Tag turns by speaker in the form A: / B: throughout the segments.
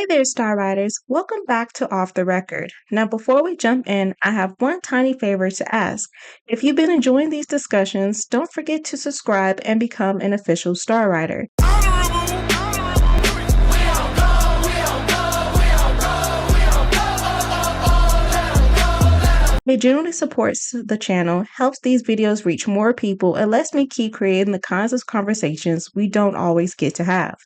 A: Hey there, Star Riders. Welcome back to Off the Record. Now, before we jump in, I have one tiny favor to ask. If you've been enjoying these discussions, don't forget to subscribe and become an official Star Rider. It generally supports the channel, helps these videos reach more people, and lets me keep creating the kinds of conversations we don't always get to have.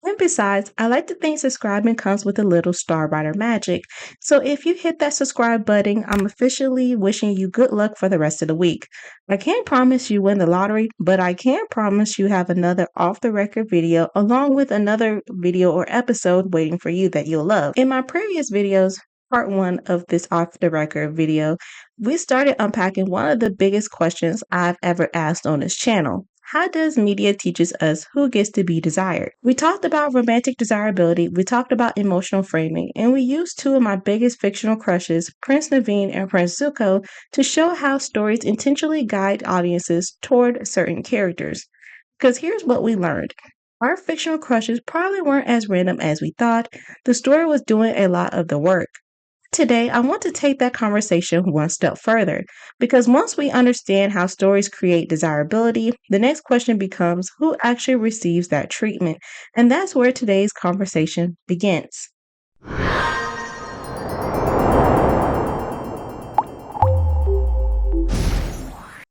A: And besides, I like to think subscribing comes with a little Star Rider magic. So if you hit that subscribe button, I'm officially wishing you good luck for the rest of the week. I can't promise you win the lottery, but I can promise you have another off the record video along with another video or episode waiting for you that you'll love. In my previous videos, part one of this off the record video, we started unpacking one of the biggest questions I've ever asked on this channel. How does media teaches us who gets to be desired? We talked about romantic desirability, we talked about emotional framing, and we used two of my biggest fictional crushes, Prince Naveen and Prince Zuko, to show how stories intentionally guide audiences toward certain characters. Because here's what we learned. Our fictional crushes probably weren't as random as we thought. The story was doing a lot of the work. Today, I want to take that conversation one step further, because once we understand how stories create desirability, the next question becomes who actually receives that treatment, and that's where today's conversation begins.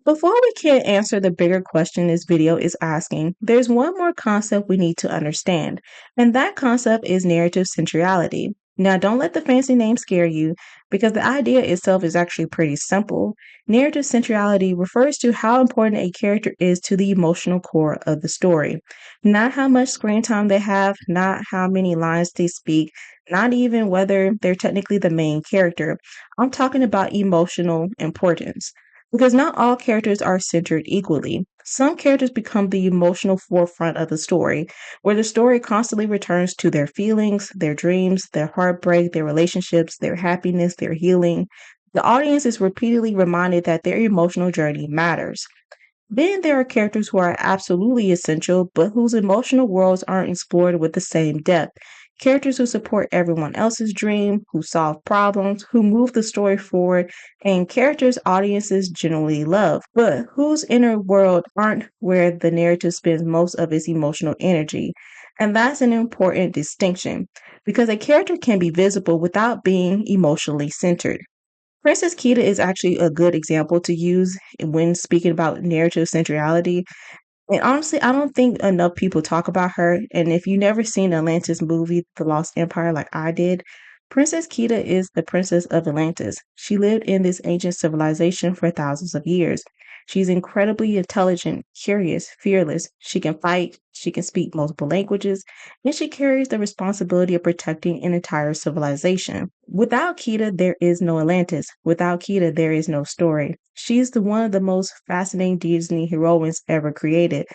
A: Before we can answer the bigger question this video is asking, there's one more concept we need to understand, and that concept is narrative centrality. Now, don't let the fancy name scare you, because the idea itself is actually pretty simple. Narrative centrality refers to how important a character is to the emotional core of the story. Not how much screen time they have, not how many lines they speak, not even whether they're technically the main character. I'm talking about emotional importance. Because not all characters are centered equally. Some characters become the emotional forefront of the story, where the story constantly returns to their feelings, their dreams, their heartbreak, their relationships, their happiness, their healing. The audience is repeatedly reminded that their emotional journey matters. Then there are characters who are absolutely essential, but whose emotional worlds aren't explored with the same depth. Characters who support everyone else's dream, who solve problems, who move the story forward, and characters audiences generally love, but whose inner world aren't where the narrative spends most of its emotional energy. And that's an important distinction, because a character can be visible without being emotionally centered. Princess Kida is actually a good example to use when speaking about narrative centrality. And honestly, I don't think enough people talk about her. And if you never seen Atlantis movie, The Lost Empire, like I did, Princess Kida is the princess of Atlantis. She lived in this ancient civilization for thousands of years. She's incredibly intelligent, curious, fearless. She can fight, she can speak multiple languages, and she carries the responsibility of protecting an entire civilization. Without Kida, there is no Atlantis. Without Kida, there is no story. She's one of the most fascinating Disney heroines ever created.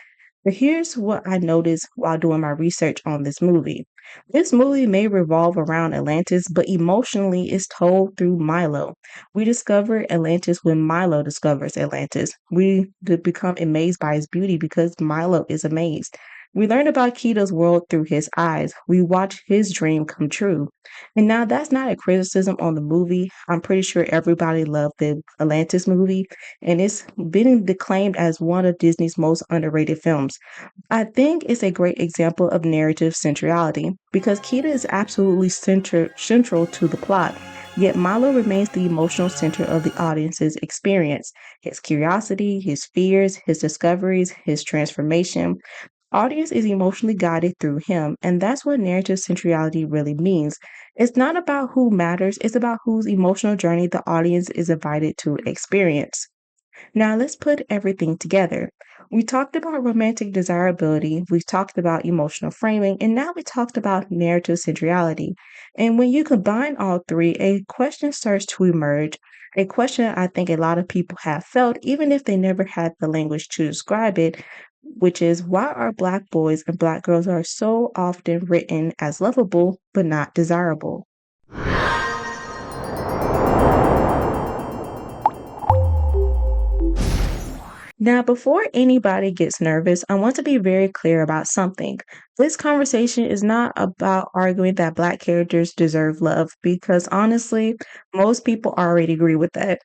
A: But here's what I noticed while doing my research on this movie. This movie may revolve around Atlantis, but emotionally it's told through Milo. We discover Atlantis when Milo discovers Atlantis. We become amazed by his beauty because Milo is amazed. We learn about Kida's world through his eyes. We watch his dream come true. And now that's not a criticism on the movie. I'm pretty sure everybody loved the Atlantis movie, and it's been acclaimed as one of Disney's most underrated films. I think it's a great example of narrative centrality because Kida is absolutely central to the plot. Yet Milo remains the emotional center of the audience's experience. His curiosity, his fears, his discoveries, his transformation. Audience is emotionally guided through him, and that's what narrative centrality really means. It's not about who matters, it's about whose emotional journey the audience is invited to experience. Now let's put everything together. We talked about romantic desirability, we talked about emotional framing, and now we talked about narrative centrality. And when you combine all three, a question starts to emerge. A question I think a lot of people have felt, even if they never had the language to describe it, which is why are Black boys and Black girls are so often written as lovable but not desirable. Now, before anybody gets nervous, I want to be very clear about something. This conversation is not about arguing that Black characters deserve love, because honestly, most people already agree with that.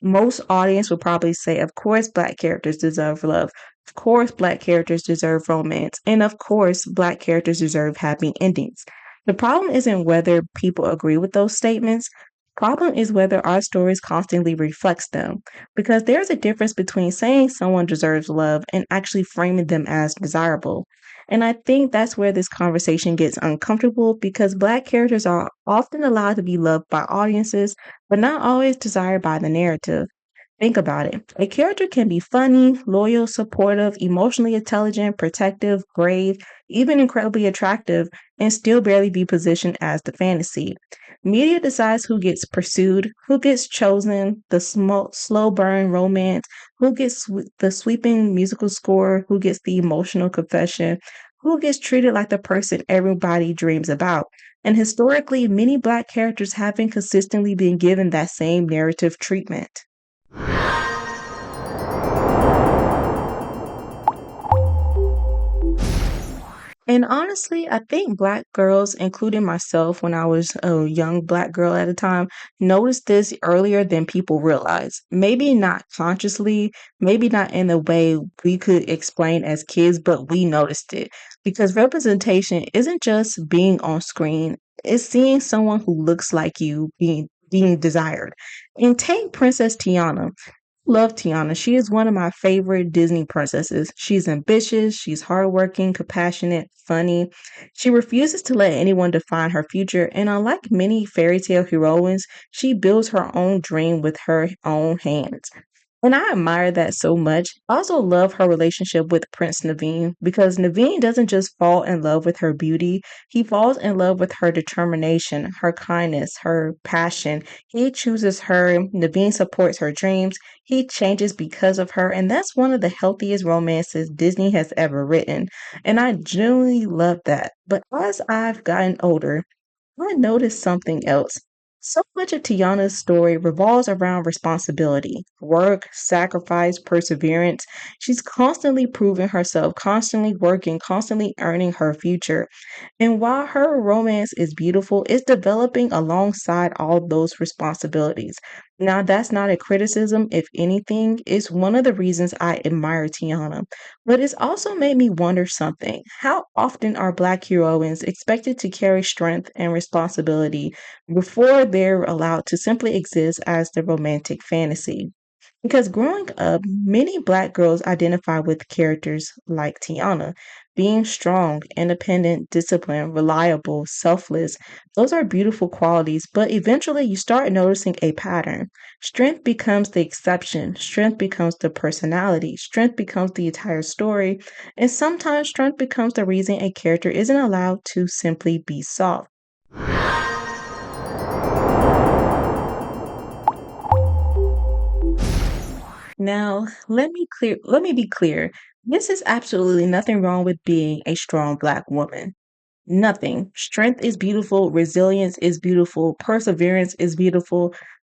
A: Most audience will probably say, of course, Black characters deserve love. Of course, Black characters deserve romance. And of course, Black characters deserve happy endings. The problem isn't whether people agree with those statements. Problem is whether our stories constantly reflects them, because there's a difference between saying someone deserves love and actually framing them as desirable. And I think that's where this conversation gets uncomfortable, because Black characters are often allowed to be loved by audiences, but not always desired by the narrative. Think about it. A character can be funny, loyal, supportive, emotionally intelligent, protective, brave, even incredibly attractive, and still barely be positioned as the fantasy. Media decides who gets pursued, who gets chosen, the slow burn romance, who gets the sweeping musical score, who gets the emotional confession, who gets treated like the person everybody dreams about. And historically, many Black characters haven't consistently been given that same narrative treatment. And honestly, I think Black girls, including myself when I was a young Black girl at a time, noticed this earlier than people realize. Maybe not consciously, maybe not in the way we could explain as kids, but we noticed it. Because representation isn't just being on screen, it's seeing someone who looks like you being desired. And take Princess Tiana. Love Tiana. She is one of my favorite Disney princesses. She's ambitious, she's hardworking, compassionate, funny. She refuses to let anyone define her future, and unlike many fairy tale heroines, she builds her own dream with her own hands. And I admire that so much. I also love her relationship with Prince Naveen, because Naveen doesn't just fall in love with her beauty, he falls in love with her determination, her kindness, her passion. He chooses her, Naveen supports her dreams, he changes because of her, and that's one of the healthiest romances Disney has ever written. And I genuinely love that. But as I've gotten older, I noticed something else. So much of Tiana's story revolves around responsibility, work, sacrifice, perseverance. She's constantly proving herself, constantly working, constantly earning her future. And while her romance is beautiful, it's developing alongside all those responsibilities. Now, that's not a criticism, if anything, it's one of the reasons I admire Tiana. But it's also made me wonder something. How often are Black heroines expected to carry strength and responsibility before they're allowed to simply exist as the romantic fantasy? Because growing up, many Black girls identify with characters like Tiana, being strong, independent, disciplined, reliable, selfless. Those are beautiful qualities, but eventually you start noticing a pattern. Strength becomes the exception, strength becomes the personality, strength becomes the entire story, and sometimes strength becomes the reason a character isn't allowed to simply be soft. Now, let me be clear. This is absolutely nothing wrong with being a strong Black woman. Nothing. Strength is beautiful, resilience is beautiful, perseverance is beautiful.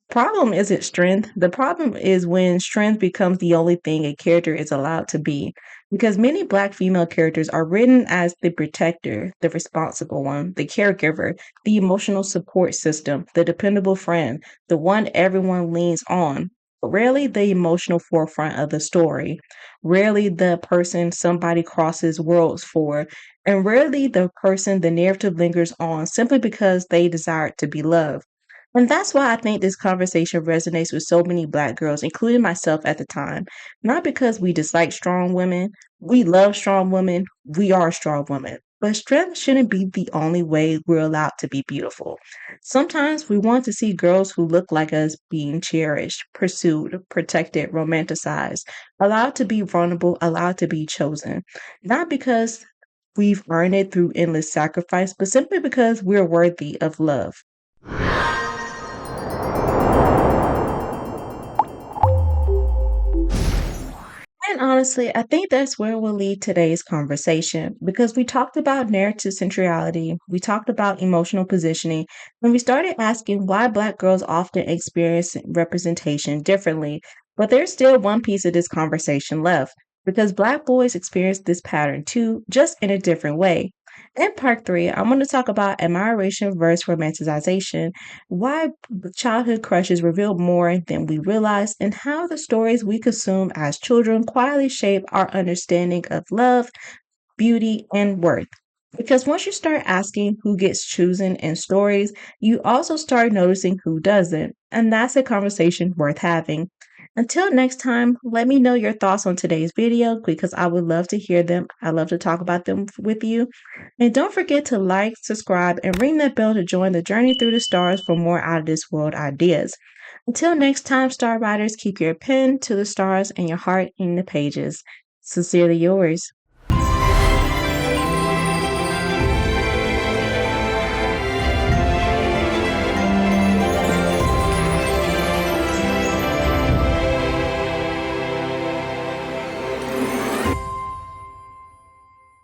A: Problem isn't strength. The problem is when strength becomes the only thing a character is allowed to be. Because many Black female characters are written as the protector, the responsible one, the caregiver, the emotional support system, the dependable friend, the one everyone leans on. Rarely the emotional forefront of the story. Rarely the person somebody crosses worlds for, and rarely the person the narrative lingers on simply because they desire to be loved. And that's why I think this conversation resonates with so many Black girls, including myself at the time. Not because we dislike strong women, we love strong women, we are strong women. But strength shouldn't be the only way we're allowed to be beautiful. Sometimes we want to see girls who look like us being cherished, pursued, protected, romanticized, allowed to be vulnerable, allowed to be chosen. Not because we've earned it through endless sacrifice, but simply because we're worthy of love. And honestly, I think that's where we'll leave today's conversation, because we talked about narrative centrality, we talked about emotional positioning, and we started asking why Black girls often experience representation differently. But there's still one piece of this conversation left because Black boys experience this pattern too, just in a different way. In part three, I'm going to talk about admiration versus romanticization, why childhood crushes reveal more than we realize, and how the stories we consume as children quietly shape our understanding of love, beauty, and worth. Because once you start asking who gets chosen in stories, you also start noticing who doesn't. And that's a conversation worth having. Until next time, let me know your thoughts on today's video because I would love to hear them. I love to talk about them with you. And don't forget to like, subscribe, and ring that bell to join the journey through the stars for more out of this world ideas. Until next time, Star Riders, keep your pen to the stars and your heart in the pages. Sincerely yours.